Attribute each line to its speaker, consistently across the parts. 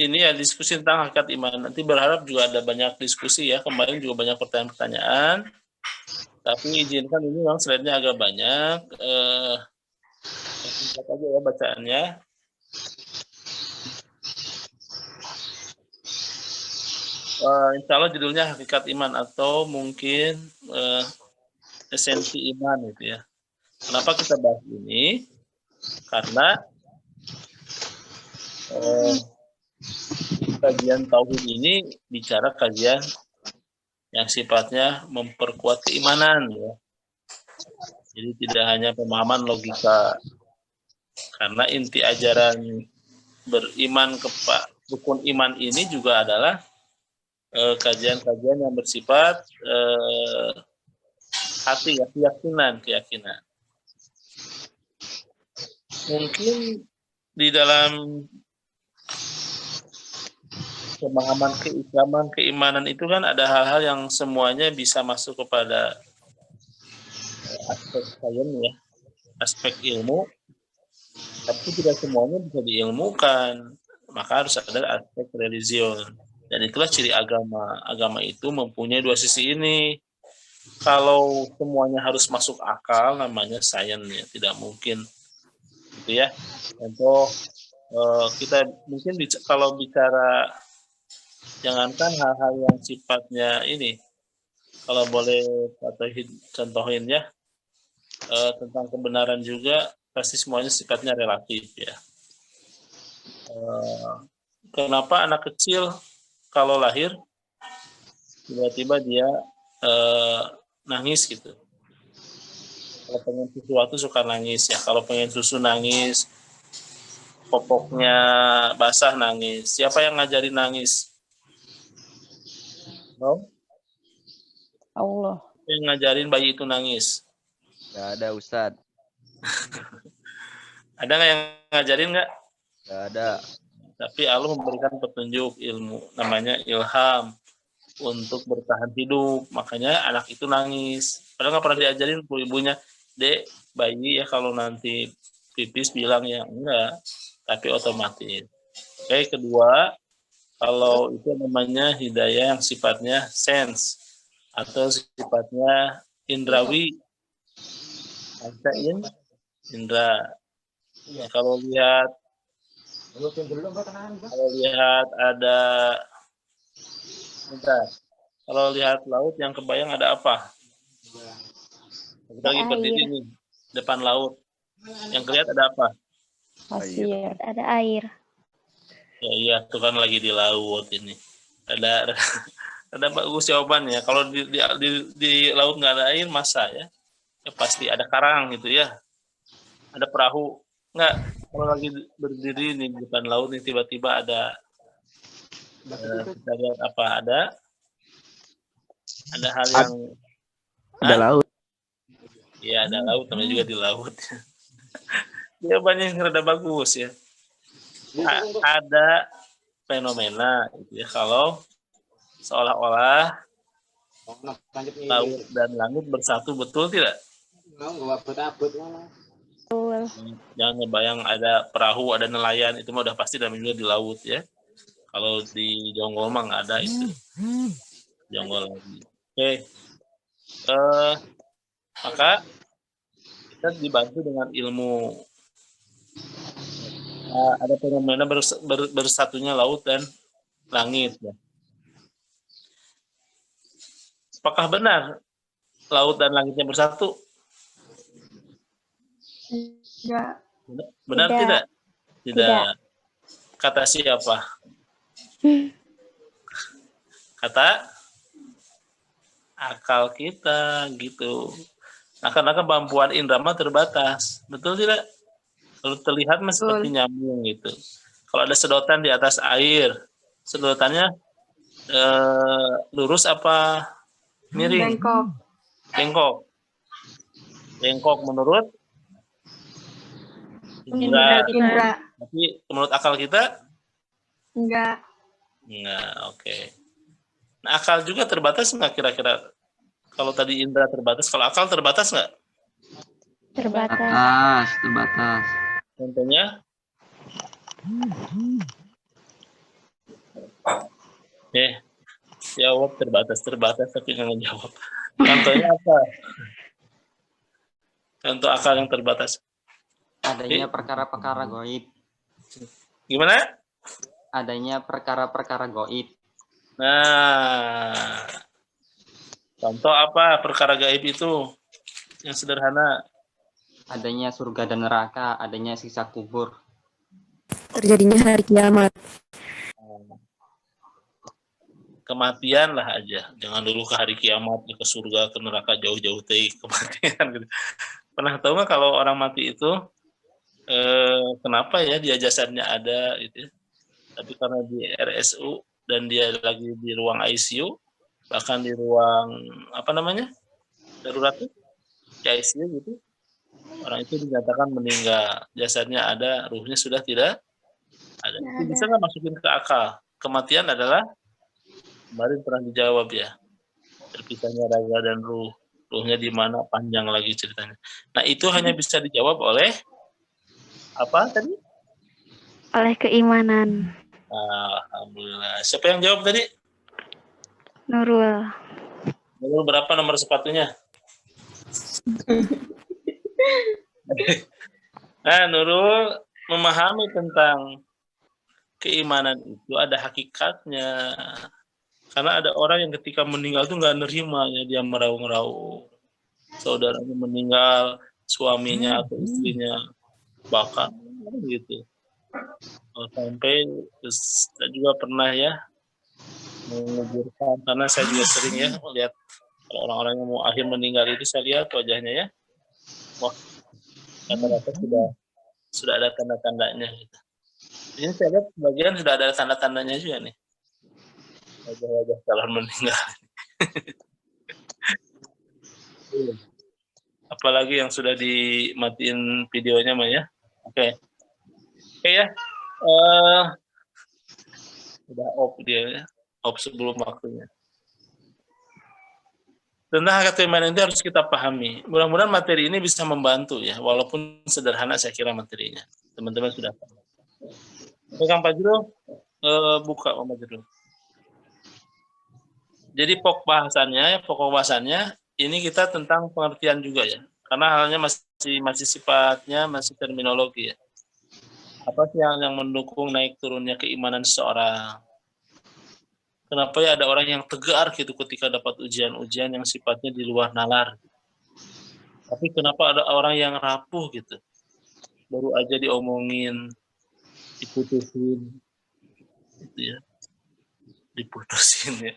Speaker 1: ini ya diskusi tentang hakikat iman. Nanti berharap juga ada banyak diskusi ya. Kemarin juga banyak pertanyaan-pertanyaan. Tapi izinkan ini memang slide-nya agak banyak. Singkat aja ya bacaannya. Insya Allah judulnya hakikat iman atau mungkin esensi iman gitu ya. Kenapa kita bahas ini? Karena kajian tauhid ini bicara kajian yang sifatnya memperkuat keimanan ya. Jadi tidak hanya pemahaman logika. Karena inti ajaran beriman kepada rukun iman ini juga adalah kajian-kajian yang bersifat hati ya, keyakinan. Mungkin di dalam pemahaman keislaman, keimanan itu kan ada hal-hal yang semuanya bisa masuk kepada aspek sains ya, aspek ilmu, tapi tidak semuanya bisa diilmukan, maka harus ada aspek religion. Dan itulah ciri agama. Agama itu mempunyai dua sisi ini. Kalau semuanya harus masuk akal, namanya sains ya, tidak mungkin, gitu ya. Contoh kita mungkin kalau bicara jangankan hal-hal yang sifatnya ini, kalau boleh contohin ya, tentang kebenaran juga pasti semuanya sifatnya relatif ya. Kenapa anak kecil kalau lahir tiba-tiba dia nangis gitu? Kalau pengen sesuatu suka nangis ya. Kalau pengen susu nangis, popoknya basah nangis. Siapa yang ngajarin nangis? No?
Speaker 2: Allah.
Speaker 1: Yang ngajarin bayi itu nangis?
Speaker 3: Nggak ada, Ustadz.
Speaker 1: Ada nggak yang ngajarin nggak?
Speaker 3: Nggak ada.
Speaker 1: Tapi Allah memberikan petunjuk ilmu, namanya ilham untuk bertahan hidup. Makanya anak itu nangis. Padahal nggak pernah diajarin ibunya, Dek, bayi ya kalau nanti pipis bilang ya enggak, tapi otomatis. Oke, kedua, kalau itu namanya hidayah yang sifatnya sense atau sifatnya indrawi. Indra. Ya, kalau lihat ada kalau lihat laut yang kebayang ada apa? Kita lagi berdiri nih depan laut. Yang kelihatan ada apa?
Speaker 2: Pasir, ada air.
Speaker 1: Ya iya, itu kan lagi di laut ini. Ada bagus jawabannya. Kalau di laut nggak ada air masa ya? Ya pasti ada karang gitu ya. Ada perahu. Nggak, kalau lagi berdiri nih di depan laut nih tiba-tiba ada kita lihat apa? Ada hal yang
Speaker 3: ada laut.
Speaker 1: Iya, ada laut, namanya juga di laut. Jawabannya yang rada bagus ya. Ada fenomena gitu ya, kalau seolah-olah laut dan langit bersatu, betul tidak?
Speaker 2: Betul.
Speaker 1: Jangan ngebayang ada perahu, ada nelayan, itu mah udah pasti namanya juga di laut ya. Kalau di Jonggol mah nggak ada itu. Jonggol lagi. Oke. Maka kita dibantu dengan ilmu. Ada fenomena bersatunya laut dan langit ya. Apakah benar laut dan langitnya bersatu?
Speaker 2: Tidak.
Speaker 1: Benar tidak? Tidak. Kata siapa? Kata akal kita gitu. Karena kemampuan indera terbatas. Betul tidak? Kalau terlihat seperti nyambung gitu. Kalau ada sedotan di atas air, sedotannya lurus apa miring? Bengkok menurut indra. Tapi menurut akal kita?
Speaker 2: Enggak.
Speaker 1: Oke. Nah, akal juga terbatas nggak kira-kira? Kalau tadi indra terbatas, kalau akal terbatas nggak?
Speaker 2: Terbatas.
Speaker 1: Contohnya? Jawab terbatas tapi nggak jawab. Contohnya apa? Contoh akal yang terbatas.
Speaker 4: Adanya perkara-perkara goib.
Speaker 1: Gimana?
Speaker 4: Adanya perkara-perkara goib.
Speaker 1: Nah, contoh apa perkara gaib itu yang sederhana?
Speaker 4: Adanya surga dan neraka, adanya siksa kubur.
Speaker 5: Terjadinya hari kiamat.
Speaker 1: Kematian lah aja, jangan dulu ke hari kiamat, ke surga, ke neraka, jauh-jauh teh kematian gitu. Pernah tahu nggak kalau orang mati itu kenapa ya dia jasadnya ada gitu ya? Tapi karena di RSU dan dia lagi di ruang ICU, bahkan di ruang apa namanya darurat tuh, ICU gitu, orang itu dinyatakan meninggal, jasadnya ada, ruhnya sudah tidak ada. Itu bisa nggak masukin ke akal? Kematian adalah kemarin pernah dijawab ya, terpisahnya raga dan ruh, ruhnya di mana, panjang lagi ceritanya. Nah itu hanya bisa dijawab oleh apa tadi?
Speaker 2: Oleh keimanan.
Speaker 1: Alhamdulillah. Siapa yang jawab tadi?
Speaker 2: Nurul.
Speaker 1: Nurul berapa nomor sepatunya? Nah, Nurul memahami tentang keimanan itu ada hakikatnya. Karena ada orang yang ketika meninggal itu nggak nerima, ya dia meraung-raung. Saudaranya meninggal, suaminya atau istrinya bahkan gitu. Sampai saya juga pernah ya menguburkan, karena saya juga sering ya melihat kalau orang-orang yang mau akhir meninggal itu, saya lihat wajahnya ya, wah rata-rata sudah ada tanda-tandanya gitu. Ini saya lihat sebagian sudah ada tanda-tandanya juga nih, wajah-wajah calon meninggal. Apalagi yang sudah dimatiin videonya mah ya. Oke ya, udah off dia ya, off sebelum waktunya. Tentang hak keimanan itu harus kita pahami. Mudah-mudahan materi ini bisa membantu ya, walaupun sederhana saya kira materinya. Teman-teman sudah paham. Kang Fajrul, buka Om Fajrul. Jadi pokok bahasannya ini kita tentang pengertian juga ya, karena halnya masih sifatnya masih terminologi ya. Apa sih yang mendukung naik turunnya keimanan seseorang? Kenapa ya ada orang yang tegar gitu ketika dapat ujian-ujian yang sifatnya di luar nalar? Tapi kenapa ada orang yang rapuh gitu? Baru aja diomongin, diputusin, gitu ya. Diputusin ya.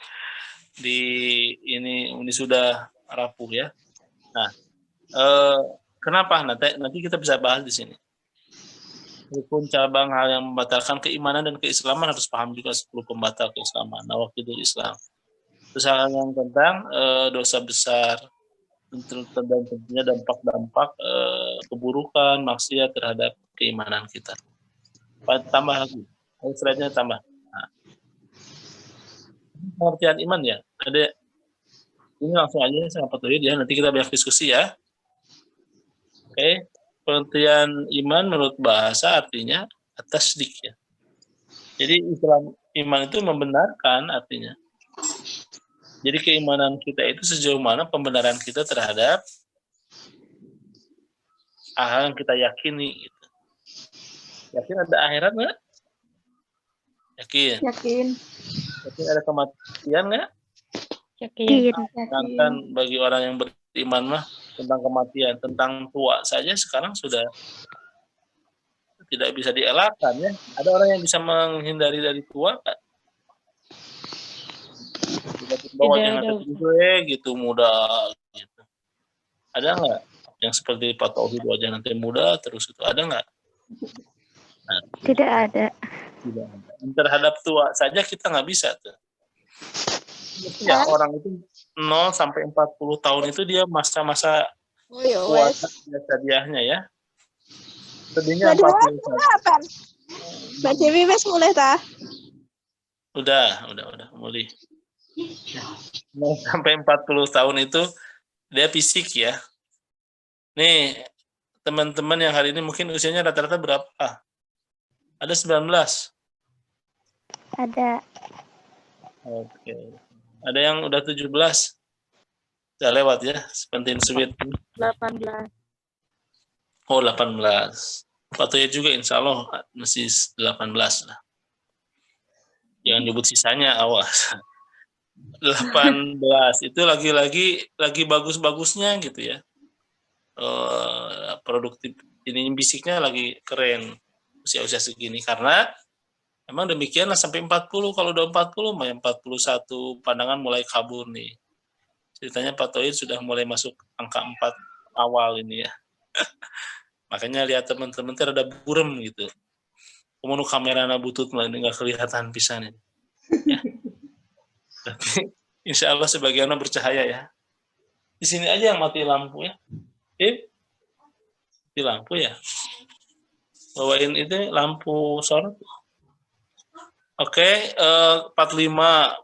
Speaker 1: Ini sudah rapuh ya. Nah, kenapa? Nanti kita bisa bahas di sini. Rukun cabang hal yang membatalkan keimanan dan keislaman harus paham juga 10 pembatal keislaman. Nawaqidul Islam. Terus hal yang tentang dosa besar dan tentunya dampak-dampak keburukan, maksiat terhadap keimanan kita. Tambah lagi, slide-nya tambah. Nah, pengertian iman ya. Ada ini langsung aja saya patuhi ya. Nanti kita banyak diskusi ya. Oke. Pengertian iman menurut bahasa artinya tasdik ya. Jadi Islam iman itu membenarkan artinya. Jadi keimanan kita itu sejauh mana pembenaran kita terhadap hal yang kita yakini gitu. Yakin ada akhirat nggak? Yakin. Yakin ada kematian nggak?
Speaker 2: Yakin.
Speaker 1: Sedangkan bagi orang yang beriman mah tentang kematian, tentang tua saja sekarang sudah tidak bisa dielakkan ya. Ada orang yang bisa menghindari dari tua kan? Tiba-tiba wajahnya gitu muda gitu. Ada nggak yang seperti Pak Tauhid wajah nanti muda terus itu ada nggak? Nah,
Speaker 2: Tidak ada.
Speaker 1: Tidak ada. Terhadap tua saja kita nggak bisa tuh. Ya, orang itu 0 sampai 40 tahun itu dia masa-masa puasa biasanya ya. Sedihnya 40 tahun.
Speaker 6: Mbak Dewi wes mulai ta?
Speaker 1: Udah mulai. 0 sampai 40 tahun itu dia fisik ya. Nih, teman-teman yang hari ini mungkin usianya rata-rata berapa? Ada 19.
Speaker 2: Ada.
Speaker 1: Oke. Ada yang udah 17? Udah lewat ya, sepenting sweet.
Speaker 2: 18.
Speaker 1: Oh, 18. Pak Toyib juga insya Allah masih 18 lah. Jangan nyebut sisanya, awas. 18 itu lagi bagus-bagusnya gitu ya. Produktif ini bisiknya lagi keren usia-usia segini karena emang demikianlah sampai 40. Kalau udah 40 mah 41 pandangan mulai kabur nih. Ceritanya Pak Toyib sudah mulai masuk angka 4 awal ini ya. Makanya lihat teman-teman ada burem gitu. Kemudian kameranya butut lah ini nggak kelihatan pisan ini. Ya. Tapi insya Allah sebagiannya bercahaya ya. Di sini aja yang mati lampu ya. Di lampu ya. Bawain itu lampu sorot. Oke, 45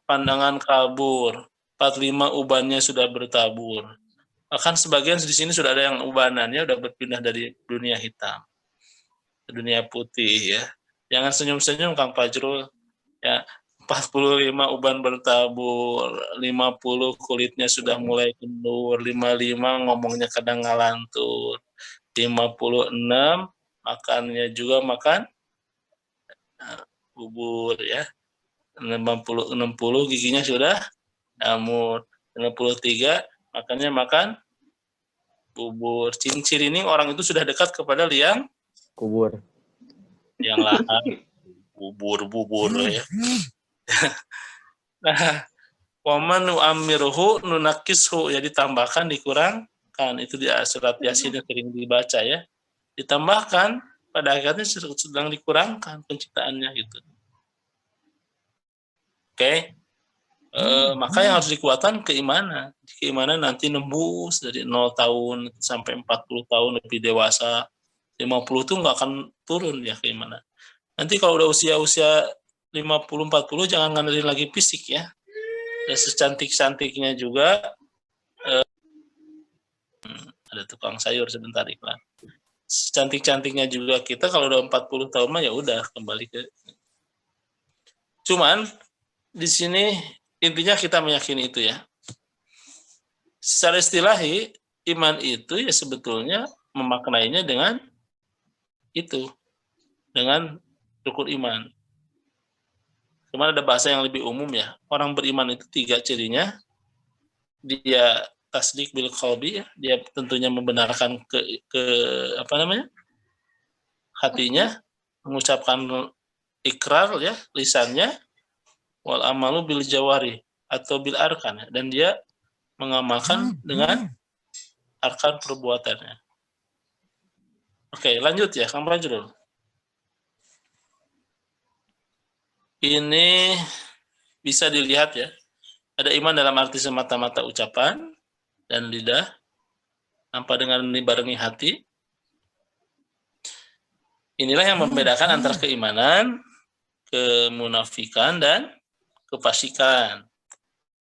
Speaker 1: pandangan kabur. 45 ubannya sudah bertabur. Bahkan sebagian di sini sudah ada yang ubanannya udah berpindah dari dunia hitam ke dunia putih ya. Jangan senyum-senyum Kang Fajrul. Ya, 45 uban bertabur, 50 kulitnya sudah mulai kendur, 55 ngomongnya kadang ngalantur, 56 makannya juga makan bubur ya. 60 giginya sudah jamur, 63 makannya makan bubur. Ciri-ciri ini orang itu sudah dekat kepada liang
Speaker 3: Kubur.
Speaker 1: yang lahan bubur ya. Nah, waman nu'ammirhu nunakishu ya ditambahkan dikurangkan itu di surat Yasin yang sering dibaca ya. Ditambahkan pada akhirnya sedang dikurangkan penciptaannya gitu. Oke. Maka yang harus dikuatkan keimanan. Keimanan nanti nembus dari 0 tahun sampai 40 tahun lebih dewasa. 50 itu nggak akan turun ya keimanan. Nanti kalau udah usia-usia 50-40 jangan ngandelin lagi fisik ya. Dan secantik-cantiknya juga ada tukang sayur sebentar iklan. Secantik-cantiknya juga kita kalau udah 40 tahun mah ya udah kembali ke. Cuman di sini intinya kita meyakini itu ya. Secara istilahi iman itu ya sebetulnya memaknainya dengan itu, dengan rukun iman. Cuman ada bahasa yang lebih umum ya. Orang beriman itu 3 cirinya. Dia tasdik bil qalbi, dia tentunya membenarkan ke apa namanya? Hatinya, mengucapkan ikrar ya, lisannya, wal amalu bil jawari atau bil arkan, dan dia mengamalkan dengan arkan perbuatannya. Oke, lanjut ya, Kang Fajrul. Ini bisa dilihat ya. Ada iman dalam arti semata-mata ucapan dan lidah, tanpa dengan dibarengi hati. Inilah yang membedakan antara keimanan, kemunafikan, dan kefasikan.